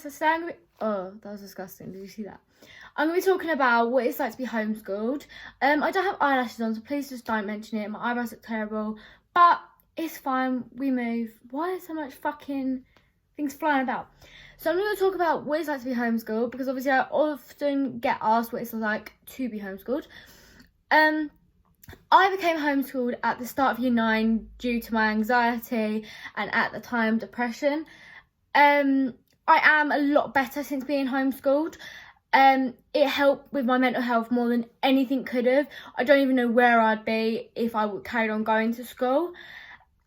So today I'm going to be... Oh, that was disgusting. Did you see that? I'm going to be talking about what it's like to be homeschooled. I don't have eyelashes on, so please just don't mention it. My eyebrows look terrible. But it's fine. We move. Why is so much fucking things flying about? So I'm going to talk about what it's like to be homeschooled, because obviously I often get asked what it's like to be homeschooled. I became homeschooled at the start of year 9 due to my anxiety and at the time depression. I am a lot better since being homeschooled. It helped with my mental health more than anything could have. I don't even know where I'd be if I would carry on going to school.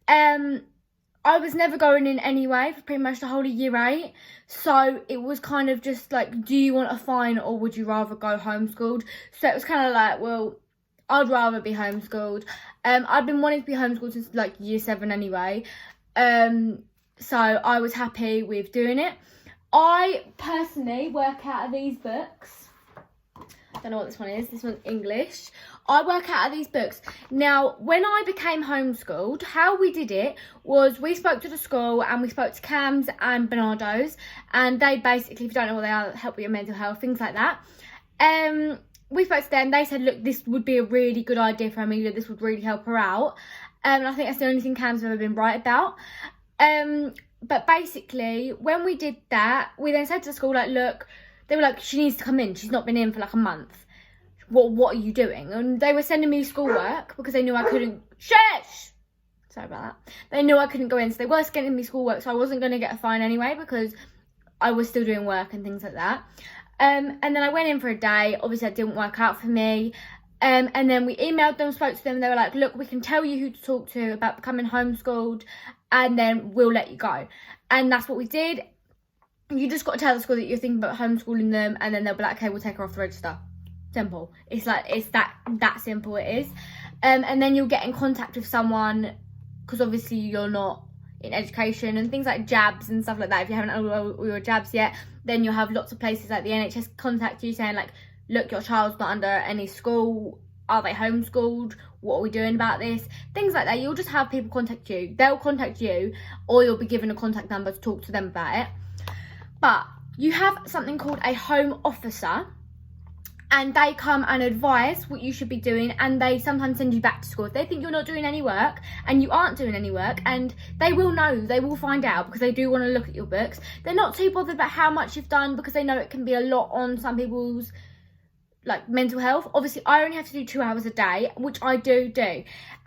I was never going in anyway for pretty much the whole of year 8. So it was kind of just like, do you want a fine or would you rather go homeschooled? So it was kind of like, well, I'd rather be homeschooled. I've been wanting to be homeschooled since like year 7 anyway. So I was happy with doing it. I personally work out of these books. I don't know what this one is. This one's English. I work out of these books. Now, when I became homeschooled, how we did it was we spoke to the school and we spoke to Cams and Bernardo's. And they basically, if you don't know what they are, help with your mental health, things like that. We spoke to them. They said, look, this would be a really good idea for Amelia. This would really help her out. And I think that's the only thing Cam's ever been right about. But basically, when we did that, we then said to the school, like, look, they were like, she needs to come in. She's not been in for like a month. What are you doing? And they were sending me schoolwork because they knew I couldn't... Shush! Sorry about that. They knew I couldn't go in, so they were sending me schoolwork, so I wasn't going to get a fine anyway because I was still doing work and things like that. And then I went in for a day. Obviously, that didn't work out for me. And then we emailed them, spoke to them, and they were like, look, we can tell you who to talk to about becoming homeschooled, and then we'll let you go. And that's what we did. You just got to tell the school that you're thinking about homeschooling them, and then they'll be like, okay, we'll take her off the register. Simple. It's like, it's that simple it is. And then you'll get in contact with someone, because obviously you're not in education, and things like jabs and stuff like that. If you haven't had all your jabs yet, then you'll have lots of places like the NHS contact you saying like, look, your child's not under any school. Are they homeschooled? What are we doing about this? Things like that. You'll just have people contact you. They'll contact you, or you'll be given a contact number to talk to them about it. But you have something called a home officer, and they come and advise what you should be doing, and they sometimes send you back to school if they think you're not doing any work and you aren't doing any work, and they will know, they will find out, because they do want to look at your books. They're not too bothered about how much you've done, because they know it can be a lot on some people's like mental health. Obviously, I only have to do 2 hours a day, which I do,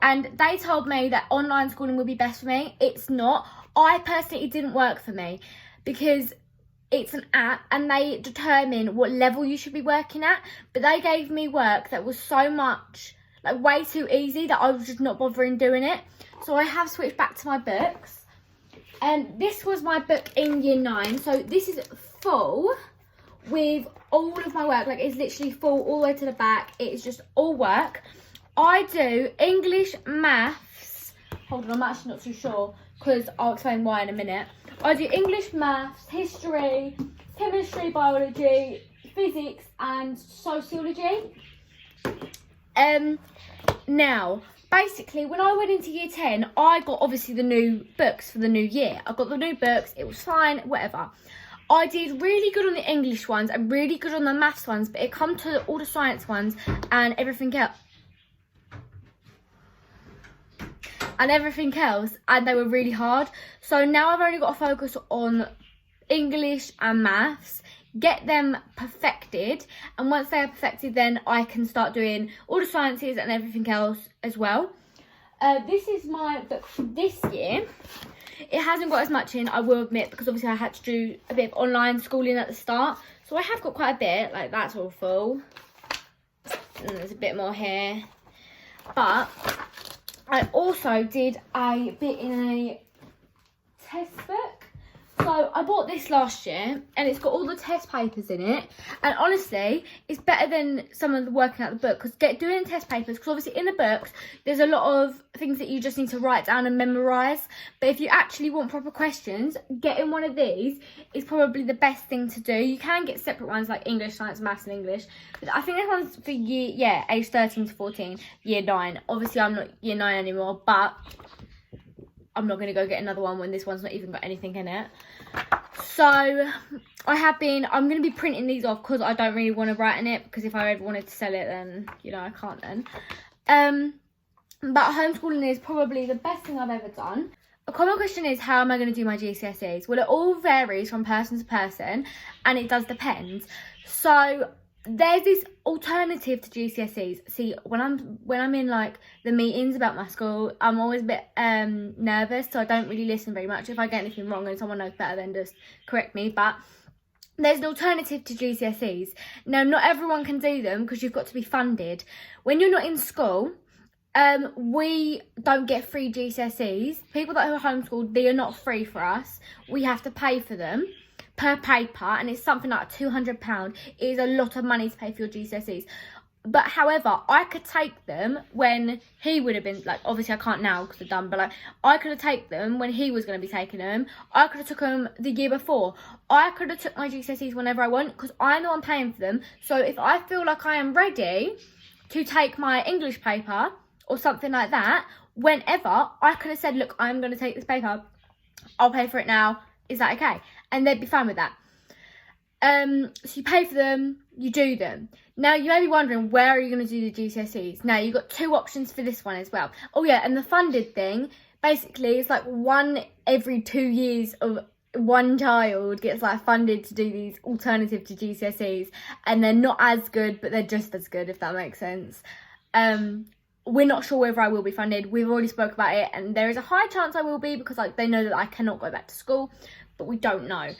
and they told me that online schooling would be best for me. It's not. I personally, it didn't work for me, because it's an app and they determine what level you should be working at, but they gave me work that was so much, like, way too easy that I was just not bothering doing it. So I have switched back to my books, and this was my book in year 9. So this is full with all of my work. Like, it's literally full all the way to the back. It's just all work. I do English, maths. Hold on, I'm actually not too sure, because I'll explain why in a minute. I do English, maths, history, chemistry, biology, physics and sociology. Now, basically, when I went into year 10, I got obviously the new books for the new year. I got the new books, it was fine, whatever. I did really good on the English ones and really good on the maths ones, but it come to all the science ones and everything else. And they were really hard. So now I've only got to focus on English and maths, get them perfected, and once they are perfected, then I can start doing all the sciences and everything else as well. This is my book for this year. It hasn't got as much in, I will admit, because obviously I had to do a bit of online schooling at the start, so I have got quite a bit. Like, that's all full, and there's a bit more here, but I also did a bit in a test book. So I bought this last year, and it's got all the test papers in it. And honestly, it's better than some of the working out the book, because doing test papers, because obviously in the books, there's a lot of things that you just need to write down and memorise. But if you actually want proper questions, getting one of these is probably the best thing to do. You can get separate ones like English, science, maths and English. But I think this one's for age 13 to 14, year 9. Obviously, I'm not year 9 anymore, but I'm not going to go get another one when this one's not even got anything in it. So I'm going to be printing these off because I don't really want to write in it, because if I ever wanted to sell it, then, you know, I can't then. But homeschooling is probably the best thing I've ever done. A common question is, how am I going to do my GCSEs? Well, it all varies from person to person, and it does depend. So there's this alternative to GCSEs. See, when I'm in like the meetings about my school, I'm always a bit nervous, so I don't really listen very much. If I get anything wrong and someone knows better, then just correct me. But there's an alternative to GCSEs. Now, not everyone can do them because you've got to be funded. When you're not in school, we don't get free GCSEs. People that are homeschooled, they are not free for us. We have to pay for them per paper, and it's something like £200. It is a lot of money to pay for your GCSEs. But however, I could take them when he would have been, like, obviously I can't now because they're done, but like, I could have taken them when he was going to be taking them. I could have took them the year before. I could have took my GCSEs whenever I want, because I know I'm paying for them. So if I feel like I am ready to take my English paper or something like that, whenever, I could have said, look, I'm going to take this paper, I'll pay for it now, is that okay? And they'd be fine with that. So you pay for them, you do them. Now, you may be wondering, where are you going to do the GCSEs? Now, you've got 2 options for this one as well. Oh yeah, and the funded thing, basically, it's like one every 2 years of one child gets like funded to do these alternative to GCSEs, and they're not as good, but they're just as good, if that makes sense. We're not sure whether I will be funded. We've already spoke about it, and there is a high chance I will be, because like they know that I cannot go back to school, but we don't know.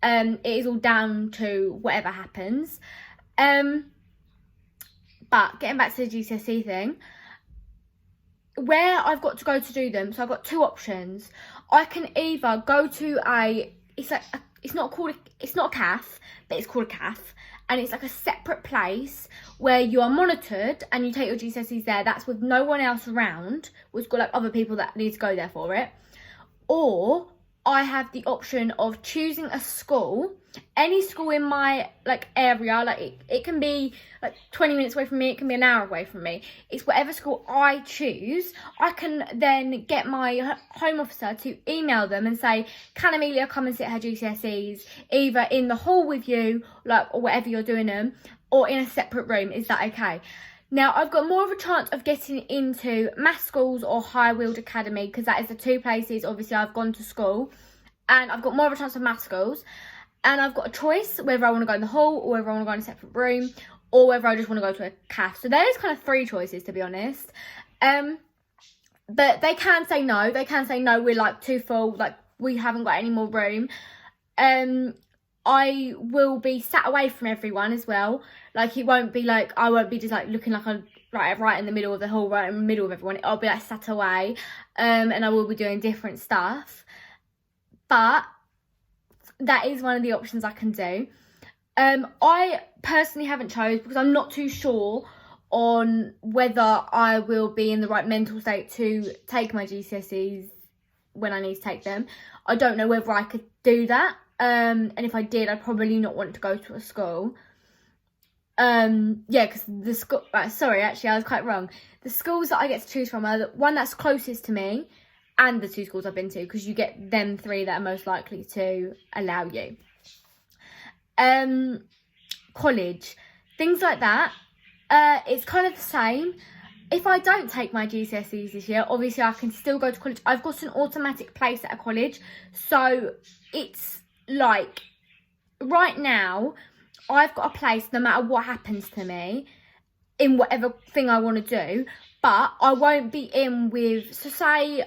It is all down to whatever happens. But getting back to the GCSE thing, where I've got to go to do them, so I've got 2 options. I can either go to it's not a CAF, but it's called a CAF, and it's like a separate place where you are monitored and you take your GCSEs there. That's with no one else around. We've got like other people that need to go there for it. Or I have the option of choosing a school, any school in my like area. Like it can be like 20 minutes away from me, it can be an hour away from me. It's whatever school I choose. I can then get my home officer to email them and say, can Amelia come and sit her GCSEs either in the hall with you, like, or whatever you're doing them, or in a separate room. Is that okay? Now, I've got more of a chance of getting into maths schools or High Weald Academy, because that is the 2 places, obviously, I've gone to school. And I've got more of a chance of maths schools. And I've got a choice whether I want to go in the hall, or whether I want to go in a separate room, or whether I just want to go to a CAF. So there is kind of 3 choices, to be honest. But they can say no. They can say, no, we're like too full, like we haven't got any more room. I will be sat away from everyone as well. Like, it won't be like, I won't be just like looking like I'm right in the middle of the hall, right in the middle of everyone. I'll be like sat away, and I will be doing different stuff. But that is one of the options I can do. I personally haven't chose, because I'm not too sure on whether I will be in the right mental state to take my GCSEs when I need to take them. I don't know whether I could do that. And if I did, I'd probably not want to go to a school. Yeah, because the school, right, sorry, actually, I was quite wrong. The schools that I get to choose from are the one that's closest to me, and the 2 schools I've been to, because you get them 3 that are most likely to allow you. College, things like that, it's kind of the same. If I don't take my GCSEs this year, obviously I can still go to college. I've got an automatic place at a college, so it's like, right now, I've got a place no matter what happens to me in whatever thing I want to do, but I won't be in with, so say,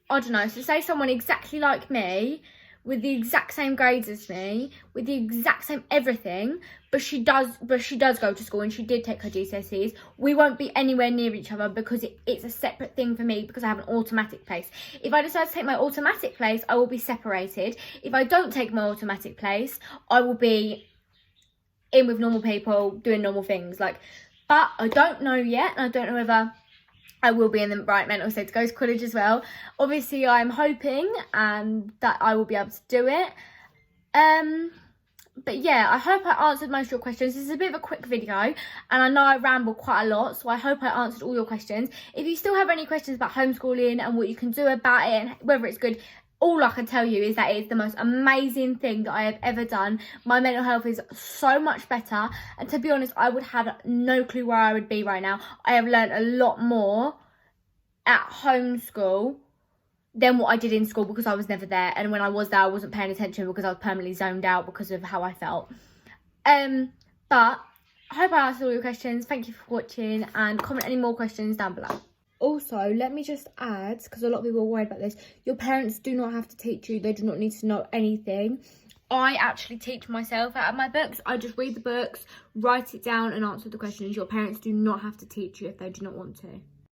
I don't know, so say someone exactly like me, with the exact same grades as me, with the exact same everything, but she does go to school and she did take her GCSEs. We won't be anywhere near each other, because it's a separate thing for me, because I have an automatic place. If I decide to take my automatic place, I will be separated. If I don't take my automatic place, I will be in with normal people, doing normal things. Like, but I don't know yet, and I don't know whether I will be in the right mental state to go to college as well. Obviously, I'm hoping that I will be able to do it. But yeah, I hope I answered most of your questions. This is a bit of a quick video, and I know I ramble quite a lot, so I hope I answered all your questions. If you still have any questions about homeschooling and what you can do about it and whether it's good, all I can tell you is that it's the most amazing thing that I have ever done. My mental health is so much better, and to be honest, I would have no clue where I would be right now. I have learned a lot more at homeschool than what I did in school, because I was never there, and when I was there I wasn't paying attention because I was permanently zoned out because of how I felt. But I hope I answered all your questions. Thank you for watching, and comment any more questions down below. Also, let me just add, because a lot of people are worried about this, your parents do not have to teach you. They do not need to know anything. I actually teach myself out of my books. I just read the books, write it down and answer the questions. Your parents do not have to teach you if they do not want to.